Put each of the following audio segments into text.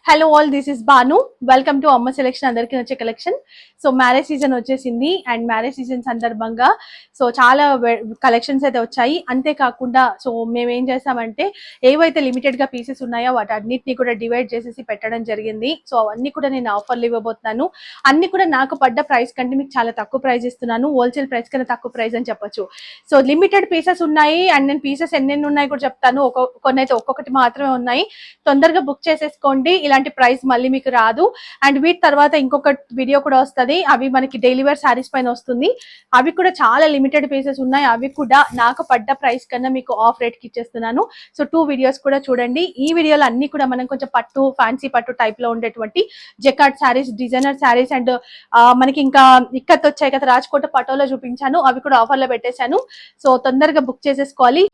Hello all, this is Banu. Welcome to Amma selection. అందరికీ వచ్చే collection. So marriage season వచ్చేసింది and marriage season సందర్భంగా so చాలా కలెక్షన్స్ అయితే వచ్చాయి. అంతేకాకుండా సో మేము ఏం చేసామంటే ఏవైతే లిమిటెడ్ గా పీసెస్ ఉన్నాయో వాటి అన్నిటిని కూడా డివైడ్ చేసేసి పెట్టడం జరిగింది. సో అవన్నీ కూడా నేను ఆఫర్లు ఇవ్వబోతున్నాను. అన్ని కూడా నాకు పడ్డ ప్రైస్ కంటే మీకు చాలా తక్కువ ప్రైస్ ఇస్తున్నాను. హోల్సేల్ ప్రైస్ కన్నా తక్కువ ప్రైస్ అని చెప్పొచ్చు. సో లిమిటెడ్ పీసెస్ ఉన్నాయి అండ్ నేను పీసెస్ ఎన్నెన్ని ఉన్నాయి కూడా చెప్తాను. కొన్ని అయితే ఒక్కొక్కటి మాత్రమే ఉన్నాయి. తొందరగా బుక్ చేసేసుకోండి. ఇలాంటి ప్రైస్ మళ్ళీ మీకు రాదు. అండ్ వీటి తర్వాత ఇంకొక వీడియో కూడా వస్తుంది. అవి మనకి డైలీ వేర్ శారీస్ పైన వస్తుంది. అవి కూడా చాలా లిమిటెడ్ పీసెస్ ఉన్నాయి. అవి కూడా నాకు పడ్డ ప్రైస్ కన్నా మీకు ఆఫ్ రేట్ కి ఇచ్చేస్తున్నాను. సో 2 వీడియోస్ కూడా చూడండి. ఈ వీడియోలో అన్ని కూడా మనం కొంచెం పట్టు, ఫ్యాన్సీ పట్టు టైప్ లో ఉండేటువంటి jacquard saris, designer saris and మనకి ఇంకా ఇక్కత్ వచ్చాయి కదా, రాజ్కోట్ పటోలో చూపించాను. అవి కూడా ఆఫర్ లో పెట్టేశాను. సో తొందరగా బుక్ చేసేసుకోవాలి.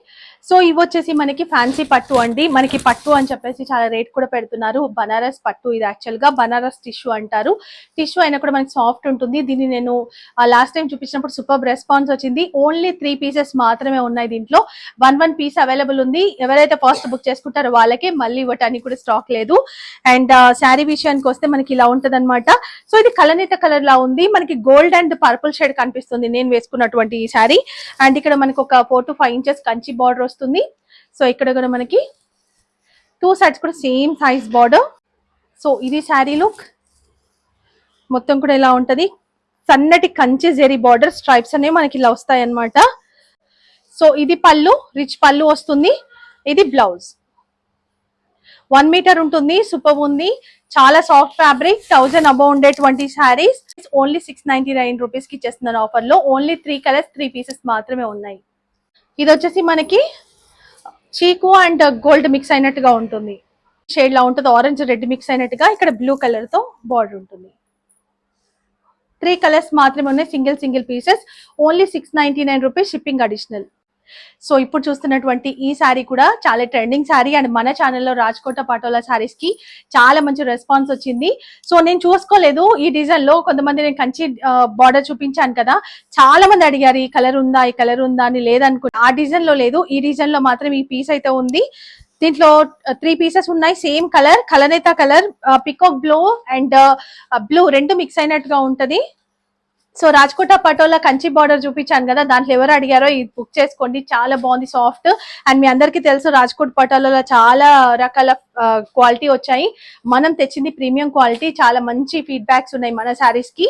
సో ఇవి వచ్చేసి మనకి ఫ్యాన్సీ పట్టు అండి. మనకి పట్టు అని చెప్పేసి చాలా రేట్ కూడా పెడుతున్నారు. బనారస్ పట్టు, ఇది యాక్చువల్ గా బనారస్ టిష్యూ అంటారు. టిష్యూ అయినా కూడా మనకి సాఫ్ట్ ఉంటుంది. దీన్ని నేను లాస్ట్ టైం చూపించినప్పుడు సూపర్ రెస్పాన్స్ వచ్చింది. ఓన్లీ 3 పీసెస్ మాత్రమే ఉన్నాయి. దీంట్లో 1 పీస్ అవైలబుల్ ఉంది. ఎవరైతే ఫస్ట్ బుక్ చేసుకుంటారో వాళ్ళకే, మళ్ళీ ఇవ్వటానికి కూడా స్టాక్ లేదు. అండ్ శారీ విషయానికి వస్తే మనకి ఇలా ఉంటది అనమాట. సో ఇది కలనేత కలర్ లా ఉంది. మనకి గోల్డ్ అండ్ పర్పుల్ షేడ్ కనిపిస్తుంది నేను వేసుకున్నటువంటి ఈ శారీ. అండ్ ఇక్కడ మనకి ఒక 4 to 5 ఇంచెస్ కంచి బార్డర్ వస్తుంది. సో ఇక్కడ కూడా మనకి 2 సైడ్స్ కూడా సేమ్ సైజ్ బార్డర్. సో ఇది శారీ లుక్ మొత్తం కూడా ఇలా ఉంటది. సన్నటి కంచి జెరీ బార్డర్ స్ట్రైప్స్ అనేవి మనకి ఇలా వస్తాయి అన్నమాట. సో ఇది పళ్ళు, రిచ్ పళ్ళు వస్తుంది. ఇది బ్లౌజ్ 1 మీటర్ ఉంటుంది. సూపర్ ఉంది. చాలా సాఫ్ట్ ఫ్యాబ్రిక్. 1000 అబౌవ్ ఉండేటువంటి శారీస్ ఓన్లీ 699 రూపీస్ కి ఇచ్చేస్తున్నాను ఆఫర్ లో. ఓన్లీ 3 కలర్స్, 3 పీసెస్ మాత్రమే ఉన్నాయి. ఇది వచ్చేసి మనకి చీకు అండ్ గోల్డ్ మిక్స్ అయినట్టుగా ఉంటుంది. షేడ్ లా ఉంటుంది. ఆరెంజ్ రెడ్ మిక్స్ అయినట్టుగా. ఇక్కడ బ్లూ కలర్ తో బార్డర్ ఉంటుంది. 3 కలర్స్ మాత్రమే ఉన్నాయి. Single pieces. Only 699 rupees, shipping additional. So ఇప్పుడు చూస్తున్నటువంటి ఈ శారీ కూడా చాలా ట్రెండింగ్ శారీ అండ్ మన ఛానల్లో రాజ్కోట పటోలా శారీస్ కి చాలా మంచి రెస్పాన్స్ వచ్చింది. సో నేను చూసుకోలేదు ఈ డిజైన్ లో. కొంతమంది నేను కంచి బార్డర్ చూపించాను కదా, చాలా మంది అడిగారు ఈ కలర్ ఉందా, ఈ కలర్ ఉందా అని. లేదనుకున్నా, ఆ డిజైన్ లో లేదు. ఈ డిజైన్ లో మాత్రం ఈ పీస్ అయితే ఉంది. దీంట్లో 3 పీసెస్ ఉన్నాయి. సేమ్ కలర్, కలనేత colour, peacock blue and blue రెండు మిక్స్ అయినట్టుగా ఉంటది. సో రాజ్కోట పటోలా కంచి బార్డర్ చూపించాను కదా, దాంట్లో ఎవరు అడిగారో ఇది బుక్ చేసుకోండి. చాలా బాగుంది, సాఫ్ట్. అండ్ మీ అందరికీ తెలుసు రాజ్కోట్ పటోలాలో చాలా రకాల క్వాలిటీ వచ్చాయి. మనం తెచ్చింది ప్రీమియం క్వాలిటీ. చాలా మంచి ఫీడ్బ్యాక్స్ ఉన్నాయి మన శారీస్ కి.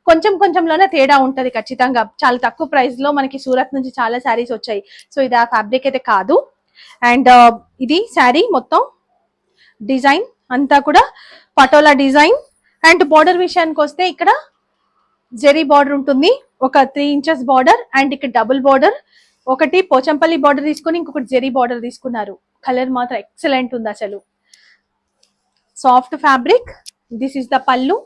కొంచెంలోనే తేడా ఉంటది ఖచ్చితంగా. చాలా తక్కువ ప్రైస్ లో మనకి సూరత్ నుంచి చాలా శారీస్ వచ్చాయి. సో ఇది ఆ ఫ్యాబ్రిక్ అయితే కాదు. అండ్ ఇది శారీ మొత్తం డిజైన్ అంతా కూడా పటోలా డిజైన్. అండ్ బార్డర్ విషయానికి వస్తే ఇక్కడ జెరీ బార్డర్ ఉంటుంది. ఒక 3 ఇంచెస్ బార్డర్ అండ్ ఇక్కడ డబుల్ బార్డర్. ఒకటి పోచంపల్లి బార్డర్ తీసుకుని ఇంకొకటి జెరీ బార్డర్ తీసుకున్నారు. కలర్ మాత్రం ఎక్సలెంట్ ఉంది అసలు. Soft fabric. This is the పళ్ళు.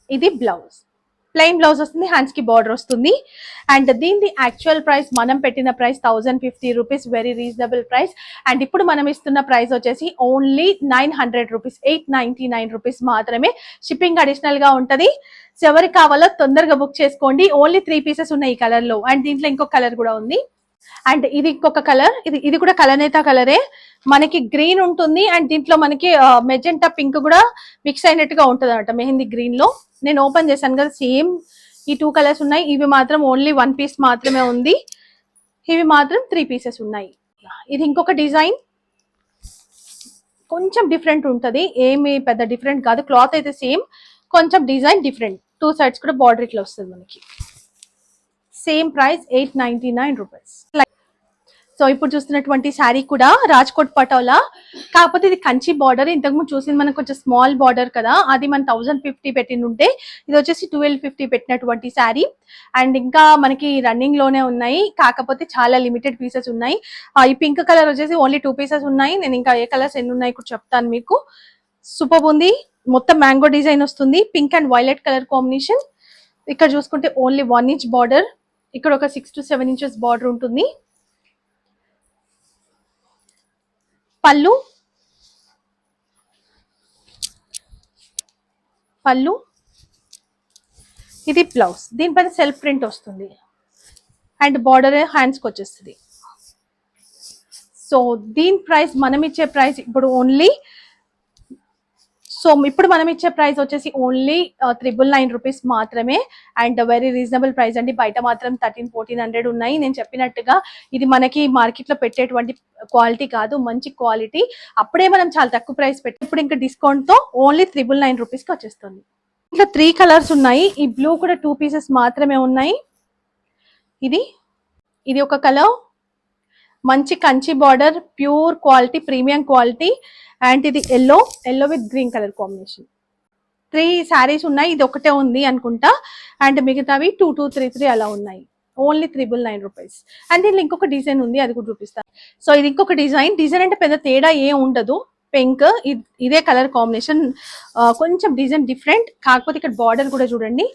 ఇది బ్లౌజ్. ప్లెయిన్ బ్లౌజ్ వస్తుంది. హ్యాండ్స్ కి బార్డర్ వస్తుంది. అండ్ దీని యాక్చువల్ ప్రైస్ మనం పెట్టిన price 1050 rupees. Very reasonable price. And ఇప్పుడు మనం ఇస్తున్న ప్రైస్ వచ్చేసి ఓన్లీ 900 రూపీస్, 899 రూపీస్ మాత్రమే. షిప్పింగ్ అడిషనల్ గా ఉంటది. సో ఎవరికి కావాలో తొందరగా బుక్ చేసుకోండి. ఓన్లీ 3 పీసెస్ ఉన్నాయి ఈ కలర్ లో. అండ్ దీంట్లో ఇంకొక కలర్ కూడా ఉంది. అండ్ ఇది ఇంకొక కలర్. ఇది కూడా కలనేత కలరే. మనకి గ్రీన్ ఉంటుంది అండ్ దీంట్లో మనకి మెజెంటా పింక్ కూడా మిక్స్ అయినట్టుగా ఉంటుంది అనమాట, మెహందీ గ్రీన్ లో. నేను ఓపెన్ చేశాను కదా, సేమ్ ఈ 2 కలర్స్ ఉన్నాయి. ఇవి మాత్రం ఓన్లీ 1 పీస్ మాత్రమే ఉంది. ఇవి మాత్రం 3 పీసెస్ ఉన్నాయి. ఇది ఇంకొక డిజైన్. కొంచెం డిఫరెంట్ ఉంటది, ఏమి పెద్ద డిఫరెంట్ కాదు. క్లాత్ అయితే సేమ్, కొంచెం డిజైన్ డిఫరెంట్. 2 సైడ్స్ కూడా బార్డర్ ఇట్లా వస్తుంది మనకి. Same price 899 rupees. సో ఇప్పుడు చూస్తున్నటువంటి శారీ కూడా రాజ్కోట్ పటోలా, కాకపోతే ఇది కంచి బార్డర్. ఇంతకుముందు చూసింది మనకు కొంచెం స్మాల్ బార్డర్ కదా, అది మనం 1050 పెట్టినుంటే ఇది వచ్చేసి 1250 పెట్టినటువంటి శారీ. అండ్ ఇంకా మనకి రన్నింగ్ లోనే ఉన్నాయి, కాకపోతే చాలా లిమిటెడ్ పీసెస్ ఉన్నాయి. ఈ పింక్ కలర్ వచ్చేసి ఓన్లీ 2 పీసెస్ ఉన్నాయి. నేను ఇంకా ఏ కలర్స్ ఎన్ని ఉన్నాయి కూడా చెప్తాను మీకు. సూపర్ ఉంది. మొత్తం మ్యాంగో డిజైన్ వస్తుంది. Pink and violet colour combination. ఇక్కడ చూసుకుంటే ఓన్లీ 1 ఇంచ్ బార్డర్. ఇక్కడ ఒక 6 to 7 ఇంచెస్ బార్డర్ ఉంటుంది. పళ్ళు ఇది బ్లౌజ్. దీనిపైన సెల్ఫ్ ప్రింట్ వస్తుంది అండ్ బార్డర్ హ్యాండ్స్కి వచ్చేస్తుంది. సో దీని ప్రైస్ మనం ఇచ్చే ప్రైస్ ఇప్పుడు ఓన్లీ మనం ఇచ్చే ప్రైస్ వచ్చేసి ఓన్లీ 999 రూపీస్ మాత్రమే. అండ్ వెరీ రీజనబుల్ ప్రైస్ అండి. బయట మాత్రం 1300-1400 ఉన్నాయి. నేను చెప్పినట్టుగా ఇది మనకి మార్కెట్ లో పెట్టేటువంటి క్వాలిటీ కాదు, మంచి క్వాలిటీ. అప్పుడే మనం చాలా తక్కువ ప్రైస్ పెట్టి ఇప్పుడు ఇంకా డిస్కౌంట్ తో ఓన్లీ 999 రూపీస్ కి వచ్చేస్తుంది. ఇట్లా 3 కలర్స్ ఉన్నాయి. ఈ బ్లూ కూడా 2 పీసెస్ మాత్రమే ఉన్నాయి. ఇది ఒక కలర్, మంచి Kanchi border, pure quality, premium quality. And ఇది yellow with green colour combination. 3 saris ఉన్నాయి. ఇది ఒకటే ఉంది అనుకుంటా. అండ్ మిగతావి 2, 2, 3, 3 అలా ఉన్నాయి. Only 999 rupees. అండ్ దీనిలో ఇంకొక డిజైన్ ఉంది, అది కూడా చూపిస్తాను. సో ఇది ఇంకొక డిజైన్ అంటే పెద్ద తేడా ఏం ఉండదు. పింక్, ఇదే కలర్ కాంబినేషన్, కొంచెం డిజైన్ డిఫరెంట్. కాకపోతే ఇక్కడ బార్డర్ కూడా చూడండి.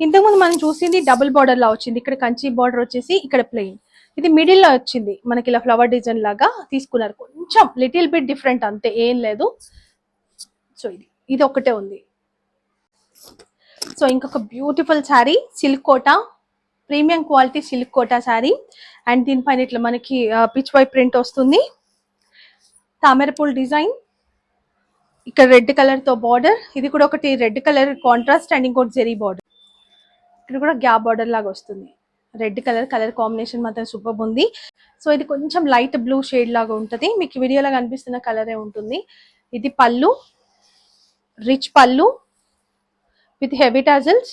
ఇంతకుముందు మనం చూసింది డబుల్ బార్డర్ లా వచ్చింది. ఇక్కడ కంచి బార్డర్ వచ్చేసి ఇక్కడ ప్లెయిన్. ఇది మిడిల్ లో వచ్చింది మనకి, ఇలా ఫ్లవర్ డిజైన్ లాగా తీసుకున్నారు. కొంచెం లిటిల్ బిట్ డిఫరెంట్, అంతే, ఏం లేదు. సో ఇది ఒకటే ఉంది. సో ఇంకొక beautiful sari, silk Kota, premium quality silk Kota sari. And దీనిపైన ఇట్లా మనకి పిచ్ వై ప్రింట్ వస్తుంది, తామరపూల్ డిజైన్, ఇక్కడ రెడ్ కలర్ తో బార్డర్. ఇది కూడా ఒకటి రెడ్ కలర్ కాంట్రాస్ట్ అండ్ ఇంకోటి జెరీ బార్డర్. ఇక్కడ కూడా గ్యాప్ బార్డర్ లాగా వస్తుంది. రెడ్ కలర్ కాంబినేషన్ మాత్రం సూపర్ ఉంది. సో ఇది కొంచెం లైట్ బ్లూ షేడ్ లాగా ఉంటుంది. మీకు వీడియోలో కనిపిస్తున్న కలరే ఉంటుంది. ఇది పళ్ళు, రిచ్ పళ్ళు విత్ హెవీ టాజిల్స్.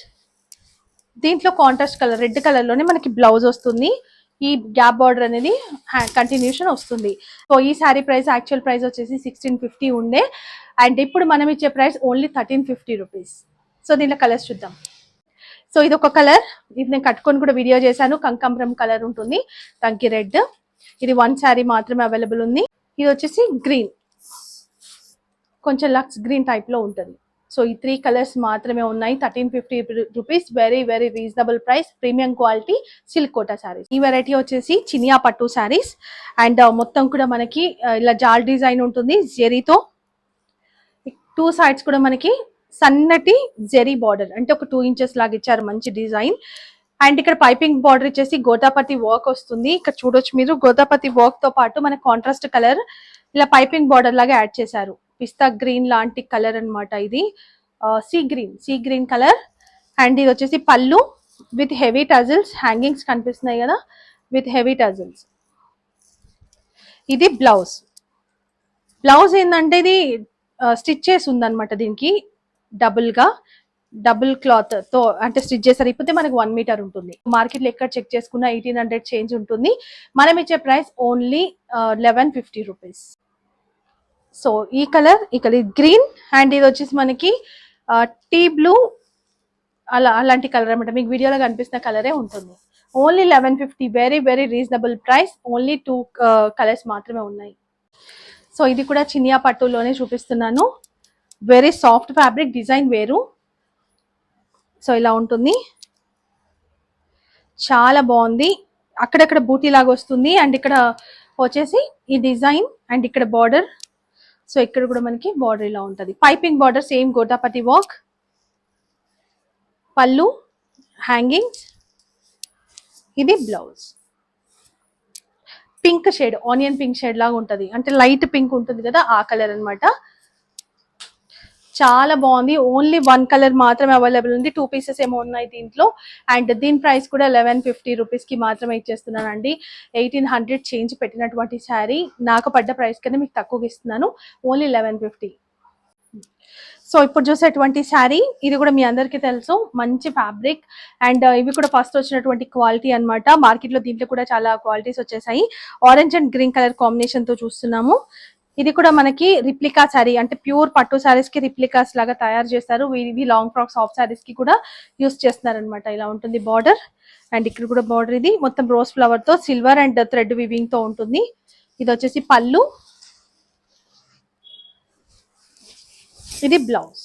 దీంట్లో కాంట్రాస్ట్ కలర్ రెడ్ కలర్ లోనే మనకి బ్లౌజ్ వస్తుంది. ఈ గ్యాప్ బార్డర్ అనేది కంటిన్యూషన్ వస్తుంది. సో ఈ శారీ ప్రైస్, యాక్చువల్ ప్రైస్ వచ్చేసి 1650 ఉండే. అండ్ ఇప్పుడు మనం ఇచ్చే ప్రైస్ ఓన్లీ 1350 రూపీస్. సో దీంట్లో కలర్స్ చూద్దాం. సో ఇది ఒక కలర్, ఇది నేను కట్టుకొని కూడా వీడియో చేశాను. కంకమరం కలర్ ఉంటుంది, దానికి రెడ్. ఇది 1 శారీ మాత్రమే అవైలబుల్ ఉంది. ఇది వచ్చేసి గ్రీన్, కొంచెం లక్స్ గ్రీన్ టైప్ లో ఉంటుంది. సో ఈ 3 కలర్స్ మాత్రమే ఉన్నాయి. 1350 rupees, very very reasonable price, premium quality silk Kota saris. ఈ వెరైటీ వచ్చేసి చినియా పట్టు శారీస్. అండ్ మొత్తం కూడా మనకి ఇలా జాల్ డిజైన్ ఉంటుంది జెరీతో. 2 సైడ్స్ కూడా మనకి సన్నటి జెరీ బార్డర్, అంటే ఒక 2 ఇంచెస్ లాగా ఇచ్చారు, మంచి డిజైన్. అండ్ ఇక్కడ పైపింగ్ బార్డర్ ఇచ్చేసి గోదాపతి వర్క్ వస్తుంది. ఇక్కడ చూడొచ్చు మీరు, గోదాపతి వర్క్ తో పాటు మన కాంట్రాస్ట్ కలర్ ఇలా పైపింగ్ బార్డర్ లాగా యాడ్ చేశారు. పిస్తా గ్రీన్ లాంటి కలర్ అన్నమాట. ఇది సీ గ్రీన్ కలర్. అండ్ ఇది వచ్చేసి పళ్ళు విత్ హెవీ టజిల్స్, హ్యాంగింగ్స్ కనిపిస్తున్నాయి కదా, విత్ హెవీ టజిల్స్. ఇది బ్లౌజ్ ఏంటంటే ఇది స్టిచ్ చేసి ఉందన్నమాట. దీనికి డబుల్ క్లాత్ తో అంటే స్టిచ్ చేస్తారు. ఇప్పుడే మనకి 1 మీటర్ ఉంటుంది. మార్కెట్ లో ఎక్కడ చెక్ చేసుకున్నా 1800 చేంజ్ ఉంటుంది. మనం ఇచ్చే ప్రైస్ ఓన్లీ 1150 రూపీస్. సో ఈ కలర్, ఇక్కడ గ్రీన్, అండ్ ఇది వచ్చేసి మనకి టీ బ్లూ, అలాంటి కలర్ అనమాట. మీకు వీడియోలో కనిపిస్తున్న కలరే ఉంటుంది. Only 1150, very very reasonable price. Only 2 colours మాత్రమే ఉన్నాయి. సో ఇది కూడా చినియా పట్టులోనే చూపిస్తున్నాను. వెరీ సాఫ్ట్ ఫ్యాబ్రిక్, డిజైన్ వేరు. సో ఇలా ఉంటుంది, చాలా బాగుంది. అక్కడక్కడ బూటీ లాగా వస్తుంది. అండ్ ఇక్కడ వచ్చేసి ఈ డిజైన్, అండ్ ఇక్కడ బార్డర్. సో ఇక్కడ కూడా మనకి బార్డర్ ఇలా ఉంటుంది, piping border, same gota patti work. పళ్ళు, హ్యాంగింగ్స్. ఇది blouse, pink shade, onion pink shade లాగా ఉంటుంది, అంటే లైట్ పింక్ ఉంటుంది కదా, ఆ కలర్ అన్నమాట. చాలా బాగుంది. ఓన్లీ 1 కలర్ మాత్రమే అవైలబుల్ ఉంది. 2 పీసెస్ ఏమో ఉన్నాయి దీంట్లో. అండ్ దీని ప్రైస్ కూడా 1150 రూపీస్ కి మాత్రమే ఇచ్చేస్తున్నానండి. 1800 చేంజ్ పెట్టినటువంటి శారీ నాకు పడ్డ ప్రైస్ కన్నా మీకు తక్కువగా ఇస్తున్నాను. ఓన్లీ 1150. సో ఇప్పుడు చూసేటువంటి శారీ, ఇది కూడా మీ అందరికీ తెలుసు, మంచి ఫ్యాబ్రిక్. అండ్ ఇవి కూడా ఫస్ట్ వచ్చినటువంటి క్వాలిటీ అన్నమాట. మార్కెట్ లో దీంట్లో కూడా చాలా క్వాలిటీస్ వచ్చేసాయి. Orange and green colour combination తో చూస్తున్నాము. ఇది కూడా మనకి రిప్లికా శారీ, అంటే ప్యూర్ పట్టు శారీస్ కి రిప్లికాస్ లాగా తయారు చేస్తారు. ఇవి లాంగ్ ఫ్రాక్స్, సాఫ్ట్ శారీస్ కి కూడా యూస్ చేస్తున్నారు అనమాట. ఇలా ఉంటుంది బార్డర్. అండ్ ఇక్కడ కూడా బార్డర్, ఇది మొత్తం రోజ్ ఫ్లవర్ తో, సిల్వర్ అండ్ థ్రెడ్ వివింగ్ తో ఉంటుంది. ఇది వచ్చేసి పళ్ళు, ఇది బ్లౌజ్.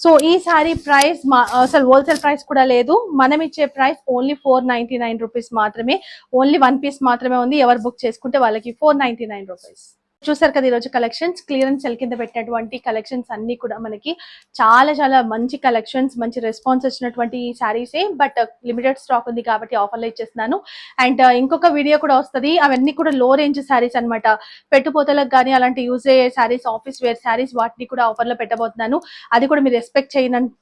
సో ఈ సారీ ప్రైస్ అసలు హోల్సేల్ ప్రైస్ కూడా లేదు. మనం ఇచ్చే ప్రైస్ ఓన్లీ 499 రూపీస్ మాత్రమే. ఓన్లీ 1 పీస్ మాత్రమే ఉంది. ఎవరు బుక్ చేసుకుంటే వాళ్ళకి 499 రూపీస్. చూసారు కదా ఈరోజు కలెక్షన్స్, క్లియరెన్స్ సెల్ కింద పెట్టినటువంటి కలెక్షన్స్ అన్ని కూడా మనకి చాలా చాలా మంచి కలెక్షన్స్, మంచి రెస్పాన్స్ వచ్చినటువంటి శారీసే. బట్ లిమిటెడ్ స్టాక్ ఉంది కాబట్టి ఆఫర్లో ఇచ్చేస్తున్నాను. అండ్ ఇంకొక వీడియో కూడా వస్తుంది, అవన్నీ కూడా లో రేంజ్ శారీస్ అనమాట. పెట్టుపోతలకు కానీ అలాంటి యూజ్ అయ్యే శారీస్, ఆఫీస్ వేర్ శారీస్, వాటిని కూడా ఆఫర్లో పెట్టబోతున్నాను. అది కూడా మీరు ఎక్స్పెక్ట్ చేయనంత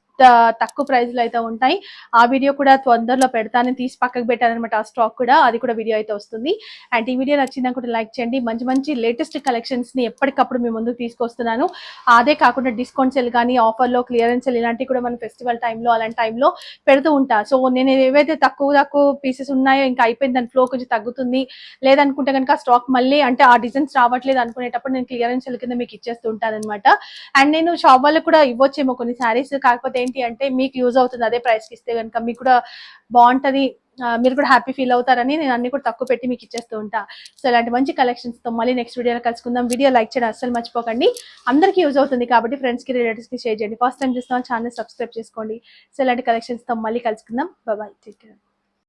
తక్కువ ప్రైస్ లో అయితే ఉంటాయి. ఆ వీడియో కూడా తొందరలో పెడతాను, తీసి పక్కకు పెట్టానమాట. ఆ స్టాక్ కూడా, అది కూడా వీడియో అయితే వస్తుంది. అండ్ ఈ వీడియో నచ్చిందా కూడా లైక్ చేయండి. మంచి మంచి లేటెస్ట్ కలెక్షన్స్ ని ఎప్పటికప్పుడు మీ ముందుకు తీసుకొస్తున్నాను. అదే కాకుండా డిస్కౌంట్ సెల్ కానీ, ఆఫర్లో క్లియరెన్స్ సెల్ ఇలాంటివి కూడా మన ఫెస్టివల్ టైంలో అలాంటి టైంలో పెడుతూ ఉంటా. సో నేను ఏవైతే తక్కువ పీసెస్ ఉన్నాయో, ఇంకా అయిపోయింది, దాని ఫ్లో కొంచెం తగ్గుతుంది లేదనుకుంటే కనుక స్టాక్ మళ్ళీ అంటే ఆ డిజైన్స్ రావట్లేదు అనుకునేటప్పుడు నేను క్లియరెన్స్ సెల్ కింద మీకు ఇచ్చేస్తూ ఉంటాను అనమాట. అండ్ నేను షాప్ వాళ్ళకి కూడా ఇవ్వచ్చేమో కొన్ని శారీస్, కాకపోతే ఏంటి అంటే మీకు యూజ్ అవుతుంది అదే ప్రైస్కి ఇస్తే కనుక, మీకు కూడా బాగుంటది, మీరు కూడా హ్యాపీ ఫీల్ అవుతారని నేను అన్ని కూడా తక్కువ పెట్టి మీకు ఇచ్చేస్తూ ఉంటా. సో ఇలాంటి మంచి కలెక్షన్స్ తో మళ్ళీ నెక్స్ట్ వీడియోలో కలుసుకుందాం. వీడియో లైక్ చేయడం అస్సలు మర్చిపోకండి, అందరికీ యూజ్ అవుతుంది కాబట్టి ఫ్రెండ్స్ కి, రిలేటివ్స్ కి షేర్ చేయండి. ఫస్ట్ టైం చూస్తాం ఛానల్ సబ్స్క్రైబ్ చేసుకోండి. సో ఇలాంటి కలెక్షన్స్ తో మళ్ళీ కలుసుకుందాం. Bye, take care.